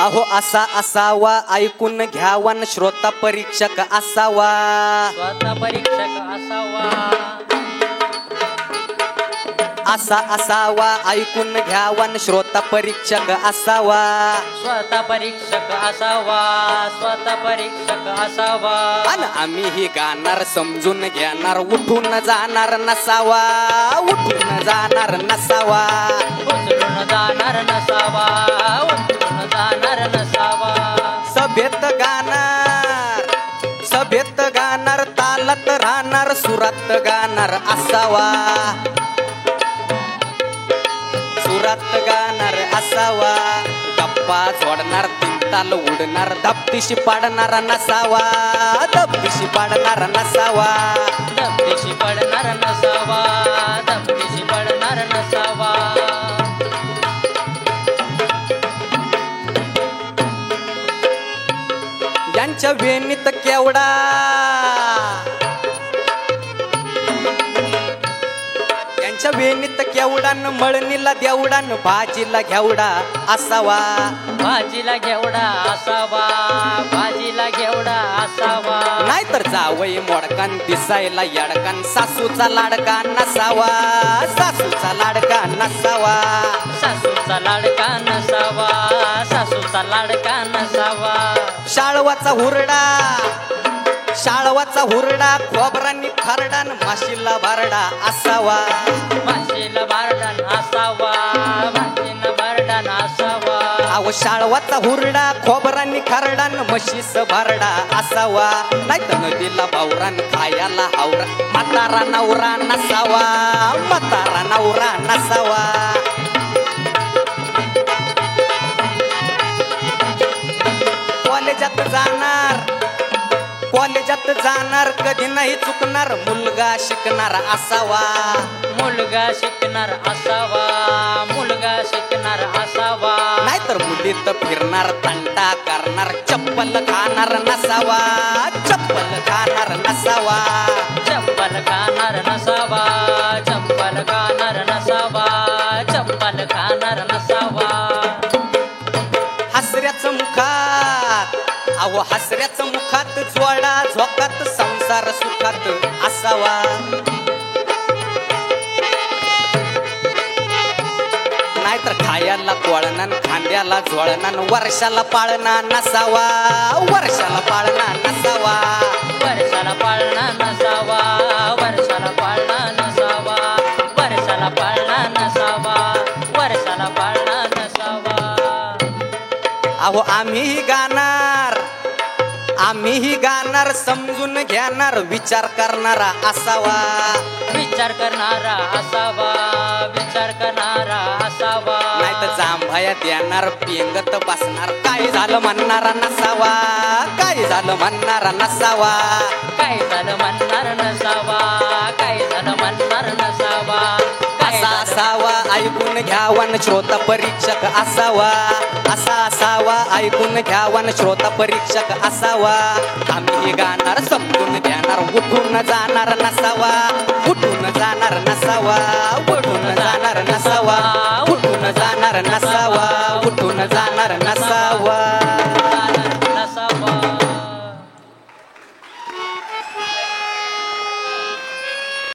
अहो असा असावा ऐकून घ्यावन श्रोता परीक्षक असावा स्वतः परीक्षक असावा असा असावा ऐकून घ्यावन श्रोता परीक्षक असावा स्वतः परीक्षक असावा स्वतः परीक्षक असावा आणि आम्हीही गाणार समजून घेणार उठून जाणार नसावा उठून जाणार नसावा उचलून जाणार नसावा उचलून जाणार नसावा सभेत गाणार तालत राहणार सुरात गाणार असावा सुरात गाणार असावा गप्पा जोडणार तीन ताल उडणार धपतीशी पाडणारा नसावा धपतीशी पाडणारा नसावा धपतीशी पडणार नसावा धपतीशी पडणार नसावा यांच्या वेणीत केवढा यांच्या वेणीत केवढान मळणीला देवडान भाजीला घेवडा असावा भाजीला घेवडा असावा भाजीला घेवडा असावा नाहीतर जावई मोडकान दिसायला यडकान सासूचा लाडका नसावा सासूचा लाडका नसावा सासूचा लाडका नसावा सासूचा लाडका नसावा शाळवाचा हुरडा खोबरांनी खरडान माशीला बारडा असावा माशीला बारडान असावा माशीला बारडान असावा अहो शाळवाचा हुरडा खोबरांनी खरडान म्हशीस बारडा असावा नाहीतर नदीला भावरान खायाला हावरा म्हातारा नवरा नसावा म्हातारा नवरा नसावा कॉलेजात जाणार कधी नाही चुकणार मुलगा शिकणार असावा मुलगा शिकणार असावा मुलगा शिकणार असावा नाहीतर मुलीत फिरणार तंटा करणार चप्पल खाणार नसावा चप्पल खाणार नसावा चप्पल खाणार नसावा चप्पल खाणार नसावा चप्पल खाणार नसावा हसऱ्याचं मुखात अहो हसऱ्याचं मुखात जोडा झोकात संसार सुखात असावा नाहीतर खायाला कोळणन खांद्याला झोळणन वर्षाला पाळणा नसावा वर्षाला पाळणा नसावा वर्षाला पाळणा नसावा वर्षाला पाळणा नसावा वर्षाला पाळणा नसावा वर्षाला पाळणा नसावा अहो आम्हीही गाणार समजून घेणार विचार करणारा असावा विचार करणारा असावा विचार करणारा असावा नाहीतर जांभयात येणार पेंगत बसणार काय झालं म्हणणारा नसावा काय झालं म्हणणारा नसावा काय झालं म्हणणार नसावा काय झालं म्हणणार नसावा असा असावा ऐकून घ्यावन श्रोता परीक्षक असावा असा असावा ऐकून घ्यावन श्रोता परीक्षक असावा आम्ही गाणार समजून घेणार उठून जाणार नसावा उठून जाणार नसावा उठून जाणार नसावा उठून जाणार नसावा उठून जाणार